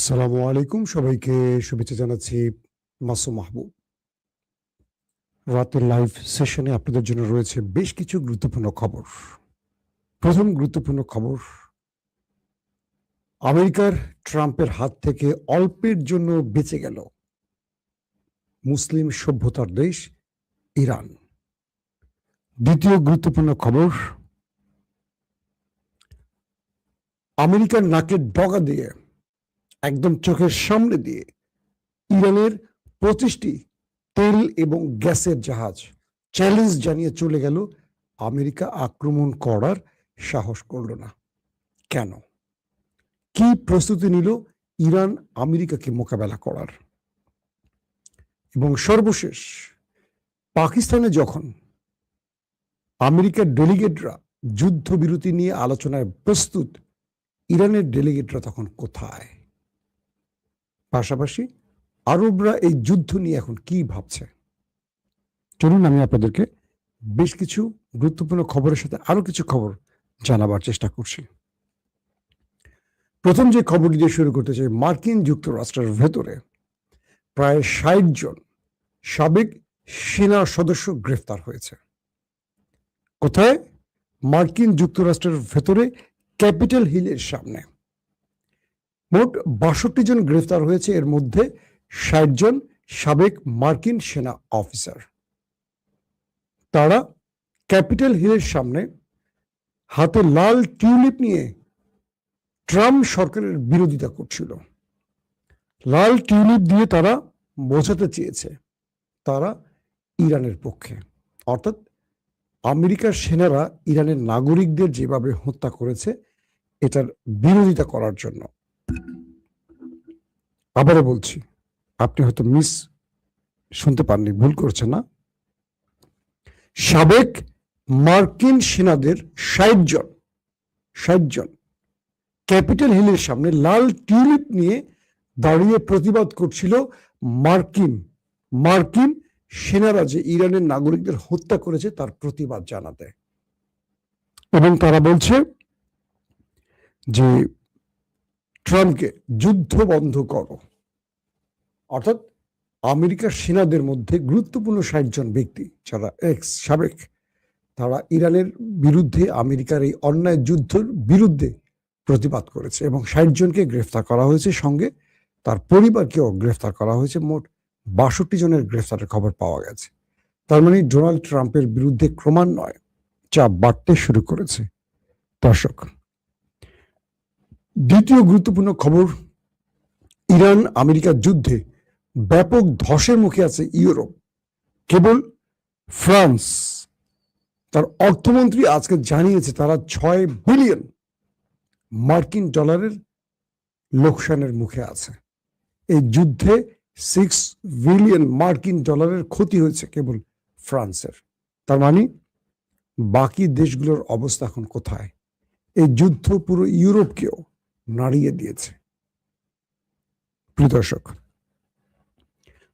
আসসালামু আলাইকুম, সবাইকে শুভেচ্ছা জানাচ্ছি। মাসুম মাহবুব। রাতের লাইভ সেশনে আপনাদের জন্য রয়েছে বেশ কিছু গুরুত্বপূর্ণ খবর। প্রথম গুরুত্বপূর্ণ খবর, আমেরিকার ট্রাম্পের হাত থেকে অল্পের জন্য বেঁচে গেল মুসলিম সভ্যতার দেশ ইরান। দ্বিতীয় গুরুত্বপূর্ণ খবর, আমেরিকার নাকের ডগা দিয়ে, একদম চোখের সামনে দিয়ে ইরানের 25টি তেল এবং গ্যাসের জাহাজ চ্যালেঞ্জ জানিয়ে চলে গেল। আমেরিকা আক্রমণ করার সাহস করল না। কেন? কি প্রস্তুতি নিল ইরান আমেরিকাকে মোকাবেলা করার? এবং সর্বশেষ, পাকিস্তানে যখন আমেরিকার ডেলিগেটরা যুদ্ধবিরতি নিয়ে আলোচনায় প্রস্তুত, ইরানের ডেলিগেটরা তখন কোথায়? পাশাপাশি আরবরা এই যুদ্ধ নিয়ে এখন কি ভাবছে? চলুন আমি আপনাদেরকে বেশ কিছু গুরুত্বপূর্ণ খবরের সাথে আরো কিছু খবর জানাবার চেষ্টা করছি। প্রথম যে খবরটি দিয়ে শুরু করতে চাই, মার্কিন যুক্তরাষ্ট্রের ভেতরে প্রায় 60 জন সাবেক সেনা সদস্য গ্রেফতার হয়েছে। কোথায়? মার্কিন যুক্তরাষ্ট্রের ভেতরে ক্যাপিটাল হিলের সামনে। মোট 62 জন গ্রেফতার হয়েছে, এর মধ্যে 60 জন সাবেক মার্কিন সেনা অফিসার। তারা ক্যাপিটাল হিলের সামনে হাতে লাল টিউলিপ নিয়ে ট্রাম্প সরকারের বিরোধিতা করছিল। লাল টিউলিপ দিয়ে তারা বোঝাতে চেয়েছে তারা ইরানের পক্ষে, অর্থাৎ আমেরিকার সেনারা ইরানের নাগরিকদের যেভাবে হত্যা করেছে এটার বিরোধিতা করার জন্য। আবারও বলছি, আপনি হয়তো শুনতে পাননি, ভুল করছেন না। সাবেক মার্কিন সেনাদের 60 জন ক্যাপিটাল হিলের সামনে লাল টিউলিপ নিয়ে দাঁড়িয়ে প্রতিবাদ করছিল মার্কিন সেনারা যে ইরানের নাগরিকদের হত্যা করেছে তার প্রতিবাদ জানাতে। এবং তারা বলছে যে ট্রাম্পকে যুদ্ধ বন্ধ করো। অর্থাৎ আমেরিকার সেনাদের মধ্যে গুরুত্বপূর্ণ 60 জন ব্যক্তি যারা সাবেক, তারা ইরানের বিরুদ্ধে, আমেরিকার এই অন্যায় যুদ্ধের বিরুদ্ধে প্রতিবাদ করেছে এবং 60 জনকে গ্রেফতার করা হয়েছে, সঙ্গে তার পরিবারকেও গ্রেফতার করা হয়েছে। মোট 62 জনের গ্রেফতারের খবর পাওয়া গেছে। তার মানে ডোনাল্ড ট্রাম্পের বিরুদ্ধে ক্রমান্বয়ে চাপ বাড়তে শুরু করেছে। দর্শক, দ্বিতীয় গুরুত্বপূর্ণ খবর, ইরান আমেরিকার যুদ্ধে ব্যাপক ধসের মুখে আছে ইউরোপ। কেবল ফ্রান্স, তার অর্থমন্ত্রী আজকে জানিয়েছে তারা 6 বিলিয়ন মার্কিন ডলারের লোকসানের মুখে আছে। এই যুদ্ধে 6 বিলিয়ন মার্কিন ডলারের ক্ষতি হয়েছে কেবল ফ্রান্সের। তার মানে বাকি দেশগুলোর অবস্থা এখন কোথায়? এই যুদ্ধ পুরো ইউরোপকেও নাড়িয়ে দিয়েছে। প্রিয় দর্শক,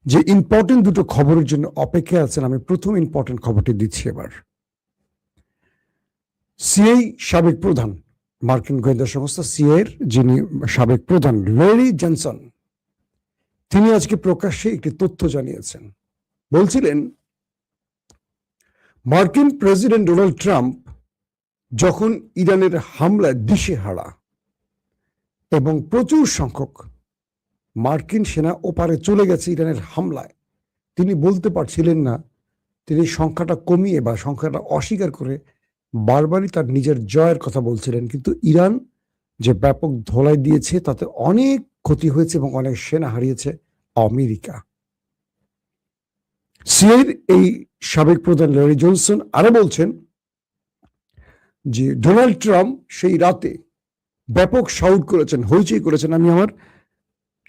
যে ইম্পর্টেন্ট দুটো খবরের জন্য অপেক্ষা আছেন, আমি প্রথম ইম্পর্টেন্ট খবরটি দিচ্ছি এবার। সিআই সাবেক প্রধান, মার্কিন গোয়েন্দা সংস্থা সিআইয়ের যিনি সাবেক প্রধান ল্যারি জনসন, তিনি আজকে প্রকাশ্যে একটি তথ্য জানিয়েছেন। বলছিলেন, মার্কিন প্রেসিডেন্ট ডোনাল্ড ট্রাম্প যখন ইরানের হামলায় দিশেহারা এবং প্রচুর সংখ্যক মার্কিন সেনা ওপারে চলে গেছে ইরানের হামলায়, তিনি বলতে পারছিলেন না। তিনি সংখ্যাটা কমিয়ে বা সংখ্যাটা অস্বীকার করে বারবারই তার নিজের জয়ের কথা বলছিলেন। কিন্তু ইরান যে ব্যাপক ধোলাই দিয়েছে তাতে অনেক ক্ষতি হয়েছে এবং অনেক সেনা হারিয়েছে আমেরিকা। সিআইয়ের এই সাবেক প্রধান ল্যারি জনসন আরো বলছেন যে ডোনাল্ড ট্রাম্প সেই রাতে ব্যাপক শাউট করেছেন, হইচই করেছেন। আমি আমার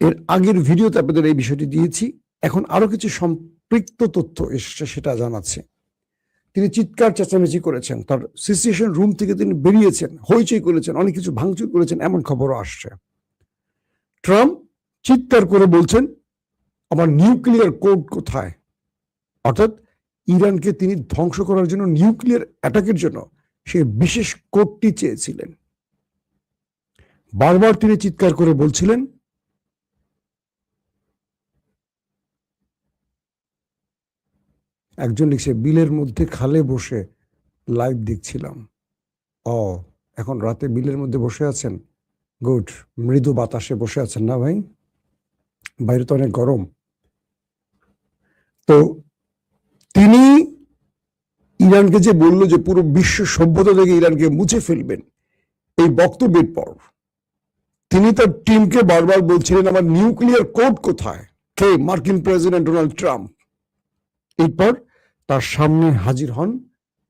এর আগের ভিডিওতে আপনাদের এই বিষয়টি দিয়েছি। এখন আরো কিছু সম্পৃক্ত তথ্য এসেছে, সেটা জানাচ্ছে। তিনি চিৎকার চেঁচামেচি করেছেন, তার সিচুয়েশন রুম থেকে তিনি বেরিয়েছেন, হইচই করেছেন, অনেক কিছু ভাঙচুর করেছেন, এমন খবরও আসছে। ট্রাম্প চিৎকার করে বলছেন, আমার নিউক্লিয়ার কোড কোথায়? অর্থাৎ ইরানকে তিনি ধ্বংস করার জন্য, নিউক্লিয়ার অ্যাটাকের জন্য সে বিশেষ কোডটি চেয়েছিলেন। বারবার তিনি চিৎকার করে বলছিলেন একজন লিখছে বিলের মধ্যে খালে বসে লাইভ দেখছিলাম। ও, এখন রাতে বিলের মধ্যে বসে আছেন, গুড। মৃদু বাতাসে বসে আছেন না ভাই? বাইরে তো অনেক গরম। তো তিনি ইরানকে যে বলল যে পুরো বিশ্ব সভ্যতা থেকে ইরানকে মুছে ফেলবেন, এই বক্তব্যের পর তিনি তার টিমকে বারবার বলছিলেন আমার নিউক্লিয়ার কোড কোথায়? কে? মার্কিন প্রেসিডেন্ট ডোনাল্ড ট্রাম্প। এরপর তার সামনে হাজির হন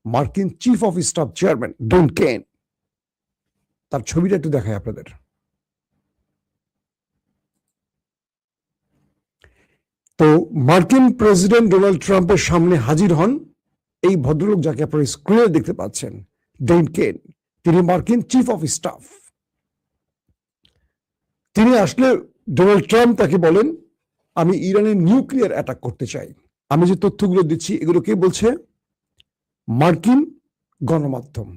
মার্কিন চিফ অফ স্টাফ চেয়ারম্যান ডন কেন। তার ছবিটা একটু দেখায় আপনাদের। তো মার্কিন প্রেসিডেন্ট ডোনাল্ড ট্রাম্পের সামনে হাজির হন এই ভদ্রলোক, যাকে আপনারা স্ক্রিনে দেখতে পাচ্ছেন, ডন কেন। তিনি মার্কিন চিফ অফ স্টাফ। তিনি আসলে ডোনাল্ড ট্রাম্প তাকে বলেন আমি ইরানের নিউক্লিয়ার অ্যাটাক করতে চাই। আমি যে তথ্যগুলো দিচ্ছি এগুলো কে বলছে? মার্কিন গণমাধ্যম।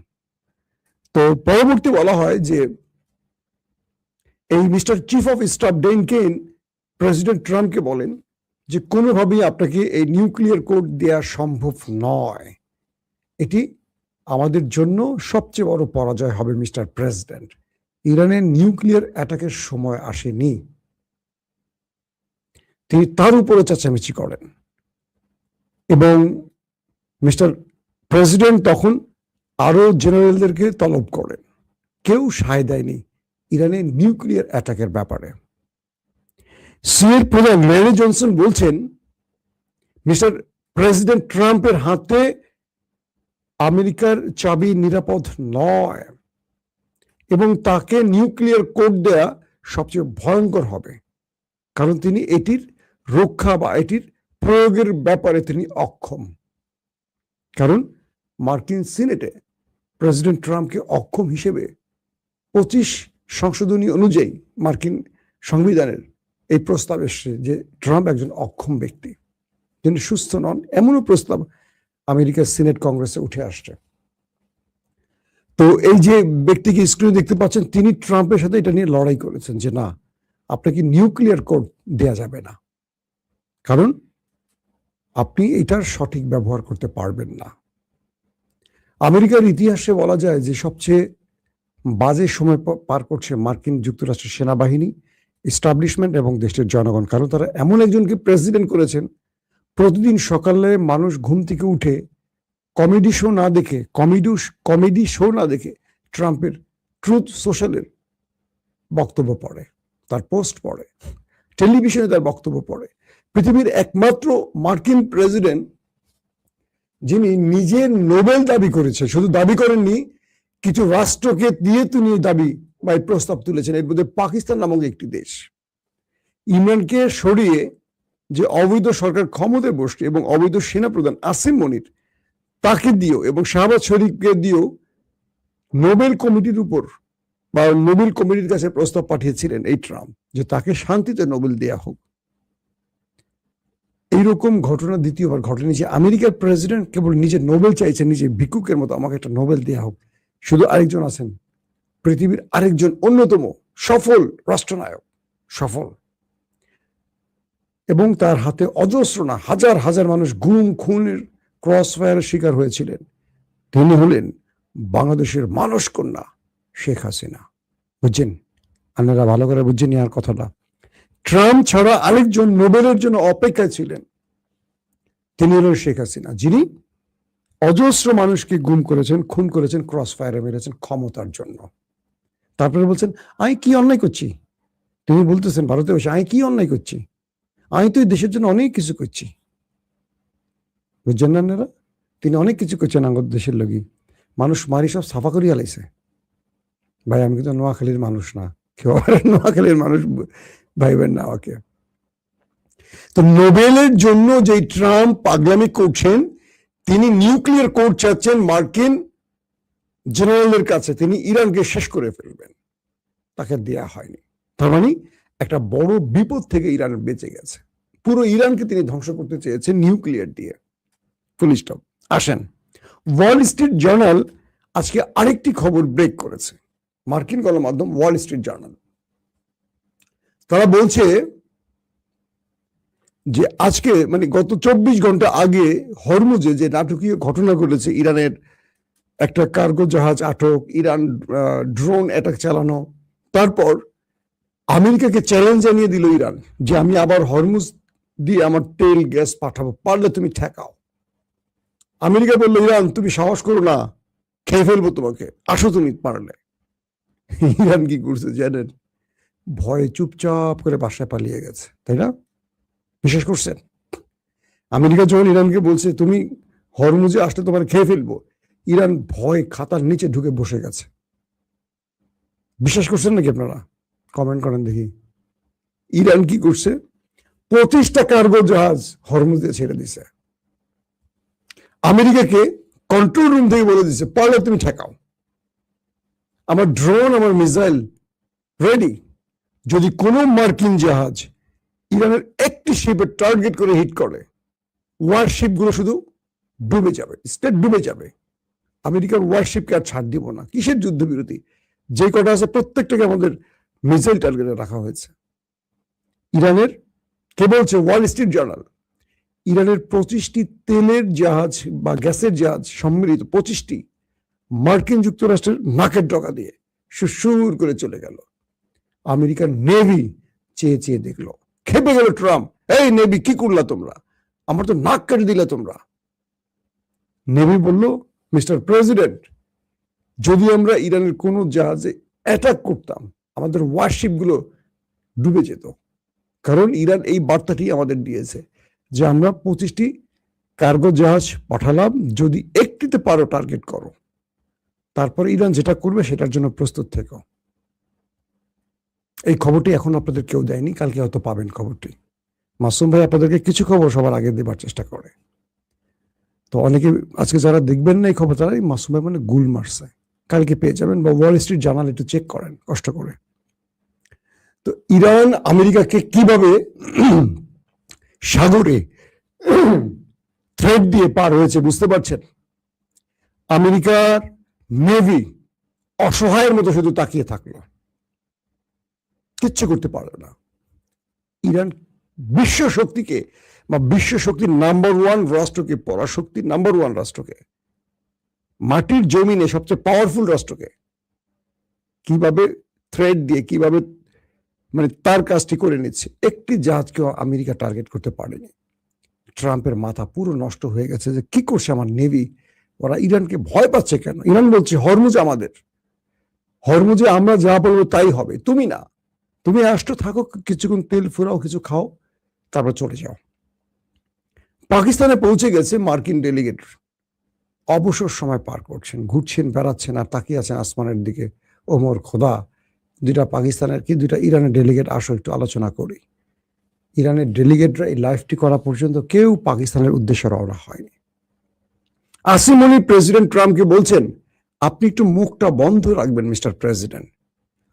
তো পরবর্তী বলা হয় যে এই মিস্টার চিফ অফ স্টাফ ডন কেন প্রেসিডেন্ট ট্রাম্পকে বলেন যে কোনোভাবেই আপনাকে এই নিউক্লিয়ার কোড দেওয়া সম্ভব নয়। এটি আমাদের জন্য সবচেয়ে বড় পরাজয় হবে মিস্টার প্রেসিডেন্ট। ইরানের নিউক্লিয়ার অ্যাটাকের সময় আসেনি। তিনি তার উপরে চেঁচামেচি করেন এবং মিস্টার প্রেসিডেন্ট তখন আরো জেনারেলদেরকে তলব করেন। কেউ সায় দেয়নি ইরানের নিউক্লিয়ার অ্যাটাকের ব্যাপারে। সিএর প্রধান ল্যারি জনসন বলছেন মিস্টার প্রেসিডেন্ট ট্রাম্পের হাতে আমেরিকার চাবি নিরাপদ নয় এবং তাকে নিউক্লিয়ার কোড দেয়া সবচেয়ে ভয়ঙ্কর হবে, কারণ তিনি এটির রক্ষা বা এটির প্রয়োগের ব্যাপারে তিনি অক্ষম। কারণ মার্কিন সিনেটে প্রেসিডেন্ট ট্রাম্পকে অক্ষম হিসেবে 25 সংশোধনী অনুযায়ী মার্কিন সংবিধানের এই প্রস্তাব এসছে যে ট্রাম্প একজন অক্ষম ব্যক্তি, তিনি সুস্থ নন, এমনও প্রস্তাব আমেরিকার সিনেট কংগ্রেসে উঠে আসছে। তো এই যে ব্যক্তিকে স্ক্রিনে দেখতে পাচ্ছেন, তিনি ট্রাম্পের সাথে এটা নিয়ে লড়াই করেছেন যে না, আপনাকে নিউক্লিয়ার কোড দেয়া যাবে না, কারণ আপনি এটার সঠিক ব্যবহার করতে পারবেন না। আমেরিকার ইতিহাসে বলা যায় যে সবচেয়ে বাজে সময় পার করছে মার্কিন যুক্তরাষ্ট্রের সেনাবাহিনী, এস্টাবলিশমেন্ট এবং দেশের জনগণ। কারণ তারা এমন একজনকে প্রেসিডেন্ট করেছেন, প্রতিদিন সকালে মানুষ ঘুম থেকে উঠে কমেডি শো না দেখে ট্রাম্পের ট্রুথ সোশ্যালের বক্তব্য পড়ে, তার পোস্ট পড়ে, টেলিভিশনে তার বক্তব্য পড়ে। পৃথিবীর একমাত্র মার্কিন প্রেসিডেন্ট যিনি নিজের নোবেল দাবি করেছে, শুধু দাবি করেননি, কিছু রাষ্ট্রকে দিয়ে তিনি দাবি বা প্রস্তাব তুলেছেন। এর মধ্যে পাকিস্তান নামক একটি দেশ ইমরানকে সরিয়ে যে অবৈধ সরকার ক্ষমতায় বসছে এবং অবৈধ সেনাপ্রধান আসিম মনির তাকে দিও এবং শাহবাজ শরীফকে দিও নোবেল কমিটির উপর বা নোবেল কমিটির কাছে প্রস্তাব পাঠিয়েছিলেন এই ট্রাম্প যে তাকে শান্তিতে নোবেল দেয়া হোক। এইরকম ঘটনা দ্বিতীয়বার ঘটেনি যে আমেরিকার প্রেসিডেন্ট কেবল নিজে নোবেল চাইছেন, নিজে ভিক্ষুকের মতো আমাকে একটা নোবেল দেয়া হোক। শুধু আরেকজন আছেন, পৃথিবীর আরেকজন অন্যতম সফল রাষ্ট্রনায়ক, সফল, এবং তার হাতে অজস্র না হাজার হাজার মানুষ গুম খুনের ক্রস ফায়ারের শিকার হয়েছিলেন। তিনি হলেন বাংলাদেশের মানস কন্যা শেখ হাসিনা। বুঝছেন? আপনারা ভালো করে বুঝছেন আর কথাটা। ট্রাম্প ছাড়া আরেকজন নোবেলের জন্য অপেক্ষায় ছিলেন, তিনি হলেন শেখ হাসিনা, যিনি অজস্র মানুষকে গুম করেছেন, খুন করেছেন, ক্রস ফায়ারে মেরেছেন ক্ষমতার জন্য। তারপরে বলছেন আমি কি অন্যায় করছি? তিনি বলতেছেন ভারতে বসে আমি কি অন্যায় করছি? আমি তো এই দেশের জন্য অনেক কিছু করছি। বুঝছেন না আপনারা? তিনি অনেক কিছু করছেন আমাদের দেশের লোক, মানুষ মারি সব সাফা করিয়া লাইছে। ভাই আমি কিন্তু নোয়াখালীর মানুষ না, কেউ নোয়াখালীর মানুষ ভাইবেন না আমাকে। তো নোবেলের জন্য যে ট্রাম্প পাগলামি করছেন, তিনি নিউক্লিয়ার কোড চাচ্ছেন মার্কিন জেনারেলের কাছে, তিনি ইরানকে শেষ করে ফেলবেন, তাকে দেয়া হয়নি। তার মানে একটা বড় বিপদ থেকে ইরান বেঁচে গেছে। পুরো ইরানকে তিনি ধ্বংস করতে চেয়েছেন নিউক্লিয়ার দিয়ে। Full stop. আসেন, ওয়াল স্ট্রিট জার্নাল আজকে আরেকটি খবর ব্রেক করেছে, মার্কিন গণমাধ্যম ওয়াল স্ট্রিট জার্নাল। তারা বলছে যে আজকে মানে গত 24 ঘন্টা আগে হরমুজে যে নাটকীয় ঘটনা ঘটেছে, ইরানের একটা কার্গো জাহাজ আটক, ইরান ড্রোন অ্যাটাক চালানো, তারপর আমেরিকাকে চ্যালেঞ্জ জানিয়ে দিল ইরান যে আমি আবার হরমুজ দিয়ে আমার তেল গ্যাস পাঠাবো, পারলে তুমি ঠেকাও। আমেরিকা বললো ইরান তুমি সাহস করো না, খেয়ে ফেলবো তোমাকে, আসো তুমি পারলে। ইরান কি করছে জানেন? ভয়ে চুপচাপ করে বাসায় পালিয়ে গেছে, তাই না? বিশ্বাস করছেন? আমেরিকা যখন ইরানকে বলছে তুমি হরমুজে আসলে তোমার খেয়ে ফেলবো, ইরান ভয় খাতার নিচে ঢুকে বসে গেছে। বিশ্বাস করছেন নাকি আপনারা? কমেন্ট করেন দেখি। ইরান কি করছে? 25টা কার্গো জাহাজ হরমুজে ছেড়ে দিছে। আমেরিকাকে কন্ট্রোল রুম থেকে বলে দিছে পারলে তুমি ঠেকাও, আমার ড্রোন আমার মিসাইল রেডি। যদি কোনো মার্কিন জাহাজ ইরানের একটি শিপের টার্গেট করে হিট করে, ওয়ারশিপ গুলো শুধু ডুবে যাবে, স্টেট ডুবে যাবে। আমেরিকার ওয়ারশিপকে আর ছাড় দিব না। কিসের যুদ্ধবিরতি? যে কটা আছে প্রত্যেকটাকে আমাদের মিসাইল টার্গেটে রাখা হয়েছে। ইরানের কে বলছে? Wall Street journal. ইরানের 25টি তেলের জাহাজ বা গ্যাসের জাহাজ সম্মিলিত 25টি মার্কিন যুক্তরাষ্ট্রের নাকের ডগা দিয়ে সুর করে চলে গেল। আমেরিকার নেভি চেয়ে চেয়ে দেখলো, খেপে গেল ট্রাম্প, এই নেভি কি করলা তোমরা, আমার তো নাক কেটে দিলা তোমরা। নেভি বলল মিস্টার প্রেসিডেন্ট, যদি আমরা ইরানের কোন জাহাজে অ্যাটাক করতাম আমাদের ওয়ারশিপ গুলো ডুবে যেত। কারণ ইরান এই বার্তাটি আমাদের দিয়েছে যে আমরা 25টি কার্গো জাহাজ পাঠালাম, যদি একটিতে পারো টার্গেট করো, তারপর ইরান যেটা করবে সেটার জন্য প্রস্তুত থেকো। এই খবরটি এখন আপনাদের কেউ দেয়নি, কালকে হয়তো পাবেন খবরটি। মাসুম ভাই আপনাদেরকে কিছু খবর সবার আগে দেবার চেষ্টা করে। তো অনেকে আজকে যারা দেখবেন না এই খবর, তারা এই মাসুম ভাই মানে গুল মারছে, কালকে পেয়ে যাবেন, বা ওয়াল স্ট্রিট জার্নাল একটু চেক করেন কষ্ট করে। তো ইরান আমেরিকাকে কিভাবে সাগরে থ্রেড দিয়ে পার হয়েছে বুঝতে পারছেন? আমেরিকার নেভি অসহায়ের মতো শুধু তাকিয়ে থাকলো, কিচ্ছু করতে পারলো না। ইরান বিশ্ব শক্তিকে বা বিশ্ব শক্তির নাম্বার 1 রাষ্ট্রকে, পরাশক্তির নাম্বার 1 রাষ্ট্রকে, মাটির জমিনে সবচেয়ে পাওয়ারফুল রাষ্ট্রকে কিভাবে থ্রেড দিয়ে কিভাবে মানে তার কাজটি করে নিচ্ছে। একটি জাহাজকেও আমেরিকা টার্গেট করতে পারেনি। ট্রাম্পের মাথা পুরো নষ্ট হয়ে গেছে যে কি করছে আমার নেভি, ওরা ইরানকে ভয় পাচ্ছে কেন? ইরান বলছে হরমুজ আমাদের, হরমুজে আমরা যা বলবো তাই হবে, তুমি না, তুমি আসতে থাকো, কিছুক্ষণ তেল ফুরাও, কিছু খাও, তারপর চলে যাও। পাকিস্তানে পৌঁছে গেছে মার্কিন ডেলিগেট, অবসর সময় পার করছেন, ঘুরছেন, বেড়াচ্ছেন, আর তাকিয়ে আছেন আসমানের দিকে। ওমর খোদা, দুইটা পাকিস্তানের কি দুইটা ইরানের ডেলিগেট আসো একটু আলোচনা করি। ইরানের ডেলিগেটরা এই লাইভটি করা পর্যন্ত কেউ পাকিস্তানের উদ্দেশ্যে রওনা হয়নি। আসিম আলী প্রেসিডেন্ট ট্রাম্পকে বলছেন আপনি একটু মুখটা বন্ধ রাখবেন মিস্টার প্রেসিডেন্ট,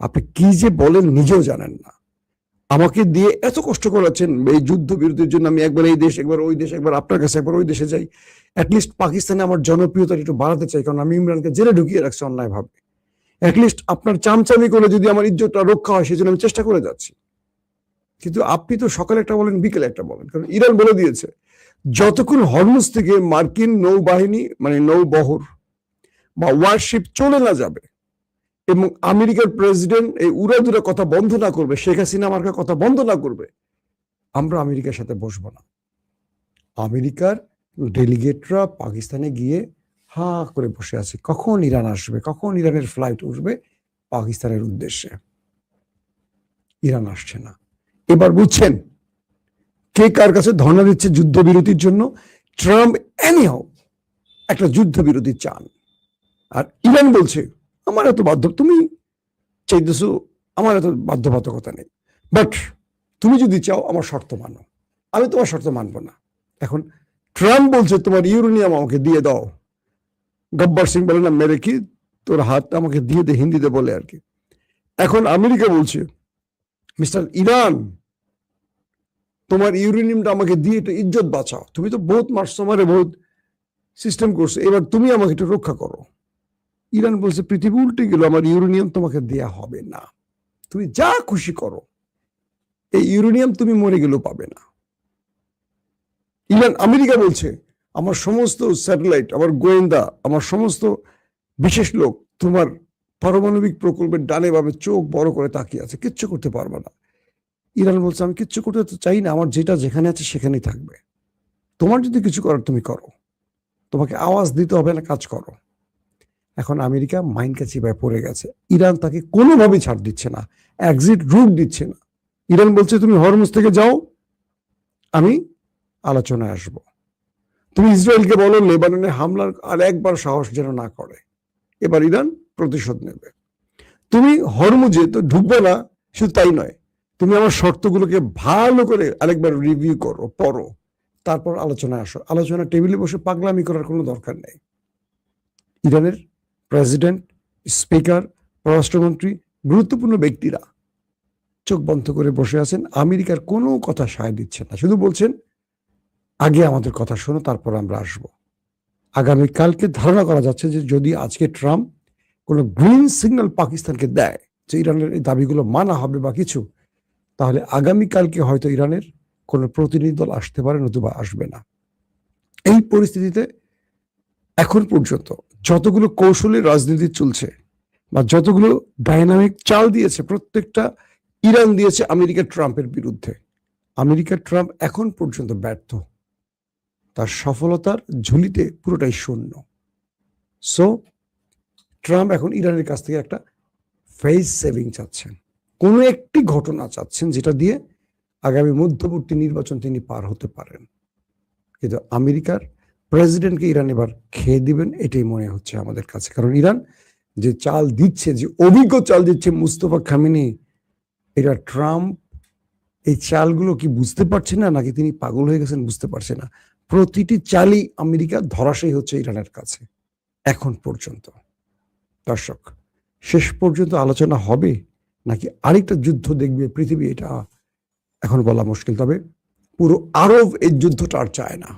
আপনি কি যে বলেন নিজেও জানেন না। আমাকে দিয়ে এত কষ্ট করাচ্ছেন এই যুদ্ধ বিরতির জন্য, আমি একবার এই দেশ, একবার ওই দেশ, একবার আপনার কাছে, একবার ওই দেশে যাই। অ্যাটলিস্ট পাকিস্তানে আমার জনপ্রিয়তা একটু বাড়াতে চাই, কারণ আমি ইমরানকে জেলে ঢুকিয়ে রাখছি অন্যায় ভাবে। অ্যাটলিস্ট আপনার চামচামি করে যদি আমার ইজ্জতটা রক্ষা হয় সেজন্য আমি চেষ্টা করে যাচ্ছি। কিন্তু আপনি তো সকালে একটা বলেন, বিকেলে একটা বলেন। কারণ ইরান বলে দিয়েছে যতক্ষণ হরমুজ থেকে মার্কিন নৌবাহিনী মানে নৌবহর বা ওয়ারশিপ চলে না যাবে এবং আমেরিকার প্রেসিডেন্ট এই উড়াদুরা কথা বন্ধ না করবে, শেখ হাসিনা মার্কা কথা বন্ধ না করবে, আমরা আমেরিকার সাথে বসবো না। আমেরিকার ডেলিগেটরা পাকিস্তানে গিয়ে হা করে বসে আছে, কখন ইরান আসবে, কখন ইরানের ফ্লাইট উঠবে পাকিস্তানের উদ্দেশ্যে। ইরান আসছে না। এবার বুঝছেন কে কার কাছে ধর্ণা দিচ্ছে যুদ্ধবিরতির জন্য? ট্রাম্প এনিহাও একটা যুদ্ধবিরতি চান, আর ইরান বলছে আমার এত বাধ্য, তুমি চাইতেছো, আমার এত বাধ্যবাধকতা নেই, বাট তুমি যদি চাও আমার শর্ত মানো, আমি তোমার শর্ত মানবো না। এখন ট্রাম্প বলছে তোমার ইউরেনিয়াম আমাকে দিয়ে দাও, গব্বর সিং বলে না মেরে কি তোর হাত আমাকে দিয়ে দে, হিন্দিতে বলে আর কি। এখন আমেরিকা বলছে মিস্টার ইরান তোমার ইউরেনিয়ামটা আমাকে দিয়ে একটু ইজ্জত বাঁচাও, তুমি তো বহুত মারছো আমারে, বহুত সিস্টেম করছো, এবার তুমি আমাকে একটু রক্ষা করো। ইরান বলছে পৃথিবী উল্টে গেল, আমার ইউরেনিয়াম তোমাকে দেয়া হবে না, তুমি যা খুশি করো, এই ইউরেনিয়াম তুমি মরে গেলেও পাবে না। ইরান, আমেরিকা বলছে আমার সমস্ত স্যাটেলাইট, আমার গোয়েন্দা, আমার সমস্ত বিশেষ লোক তোমার পারমাণবিক প্রকল্পের ডানে বামে চোখ বড় করে তাকিয়ে আছে, কিচ্ছু করতে পারবে না। ইরান বলছে আমি কিচ্ছু করতে তো চাই না, আমার যেটা যেখানে আছে সেখানেই থাকবে। তোমার যদি কিছু করার তুমি করো, তোমাকে আওয়াজ দিতে হবে না, কাজ করো। এখন আমেরিকা মাইন্ড কাচিপায় পড়ে গেছে। ইরান তাকে কোনোভাবেই ছাড় দিচ্ছে না, এক্সিট রুট দিচ্ছে না। ইরান বলছে তুমি হরমুজ থেকে যাও, আমি আলোচনায় আসব। তুমি ইসরায়েলকে বলো লেবাননে হামলার আর একবার সাহস যেন না করে, এবার ইরান প্রতিশোধ নেবে। তুমি হরমুজে তো ঢুকবে না, শুধু তাই নয়, তুমি আমার শর্তগুলোকে ভালো করে আরেকবার রিভিউ করো, পড়ো, তারপর আলোচনায় আসো। আলোচনা টেবিলে বসে পাগলামি করার কোনো দরকার নেই। ইরানের প্রেসিডেন্ট, স্পিকার, পররাষ্ট্রমন্ত্রী, গুরুত্বপূর্ণ ব্যক্তিরা চোখ বন্ধ করে বসে আছেন, আমেরিকার কোনো কথা সায় দিচ্ছেন না, শুধু বলছেন আগে আমাদের কথা শোনো, তারপর আমরা আসব। আগামীকালকে ধারণা করা যাচ্ছে যে যদি আজকে ট্রাম্প কোনো গ্রিন সিগন্যাল পাকিস্তানকে দেয় যে ইরানের এই দাবিগুলো মানা হবে বা কিছু, তাহলে আগামীকালকে হয়তো ইরানের কোনো প্রতিনিধি দল আসতে পারে, নতুবা আসবে না। এই পরিস্থিতিতে এখন পর্যন্ত যতগুলো কৌশলী রাজনীতি চলছে বা যতগুলো ডাইনামিক চাল দিয়েছে, প্রত্যেকটা ইরান দিয়েছে আমেরিকা ট্রাম্পের বিরুদ্ধে। আমেরিকা ট্রাম্প এখন পর্যন্ত ব্যর্থ, তার সফলতার ঝুলিতে পুরোটাই শূন্য। সো ট্রাম্প এখন ইরানের কাছ থেকে একটা ফেস সেভিং চাচ্ছেন, কোনো একটি ঘটনা চাচ্ছেন যেটা দিয়ে আগামী মধ্যবর্তী নির্বাচন তিনি পার হতে পারেন। কিন্তু আমেরিকার প্রেসিডেন্টকে ইরান এবার খেয়ে দিবেন এটাই মনে হচ্ছে আমাদের কাছে। কারণ ইরান যে চাল দিচ্ছে, যে অভিজ্ঞ চাল দিচ্ছে মুস্তফা খামেনি, এটা ট্রাম্প এই চালগুলো কি বুঝতে পারছে না, নাকি তিনি পাগল হয়ে গেছেন বুঝতে পারছে না। প্রতিটি চালই আমেরিকা ধরাশায়ী হচ্ছে ইরানের কাছে এখন পর্যন্ত। দর্শক, শেষ পর্যন্ত আলোচনা হবে নাকি আরেকটা যুদ্ধ দেখবে পৃথিবী, এটা এখন বলা মুশকিল। তবে পুরো আরব এই যুদ্ধটা আর চায় না।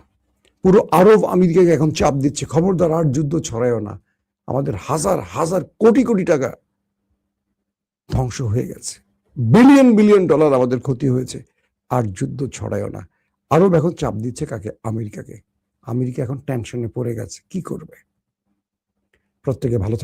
পুরো আরব আমেরিকাকে এখন চাপ দিচ্ছে, খবরদার আর যুদ্ধ ছড়ায়ও না, আমাদের হাজার হাজার কোটি কোটি টাকা ধ্বংস হয়ে গেছে, বিলিয়ন বিলিয়ন ডলার আমাদের ক্ষতি হয়েছে, আর যুদ্ধ ছড়ায়ও না। আরব এখন চাপ দিচ্ছে কাকে? আমেরিকাকে। আমেরিকা এখন টেনশনে পড়ে গেছে, কি করবে। প্রত্যেকে ভালো